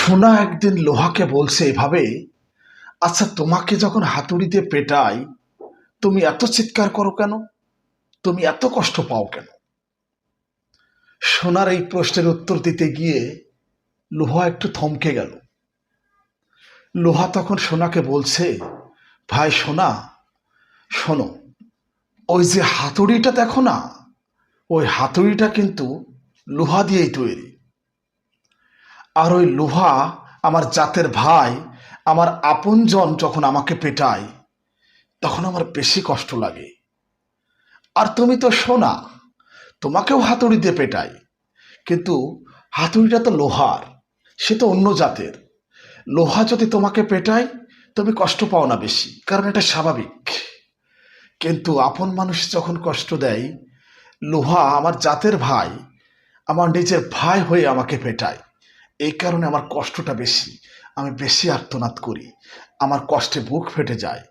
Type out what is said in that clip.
সোনা একদিন লোহাকে বলছে এভাবে, আচ্ছা তোমাকে যখন হাতুড়ি দিয়ে পেটাই তুমি এত চিৎকার করো কেন? তুমি এত কষ্ট পাও কেন? সোনার এই প্রশ্নের উত্তর দিতে গিয়ে লোহা একটু থমকে গেল। লোহা তখন সোনাকে বলছে, ভাই সোনা, শোনো, ওই যে হাতুড়িটা দেখো না, ওই হাতুড়িটা কিন্তু লোহা দিয়েই তৈরি। আর ওই লোহা আমার জাতের ভাই, আমার আপনজন যখন আমাকে পেটায় তখন আমার বেশি কষ্ট লাগে। আর তুমি তো সোনা, তোমাকেও হাতুড়ি দিয়ে পেটাই, কিন্তু হাতুড়িটা তো লোহার, সে তো অন্য জাতের। লোহা যদি তোমাকে পেটায় তুমি কষ্ট পাও না বেশি, কারণ এটা স্বাভাবিক। কিন্তু আপন মানুষ যখন কষ্ট দেয়, লোহা আমার জাতের ভাই, আমার নিজের ভাই হয়ে আমাকে পেটায়, এই কারণে আমার কষ্টটা বেশি। আমি বেশি আর্তনাদ করি, আমার কষ্টে বুক ফেটে যায়।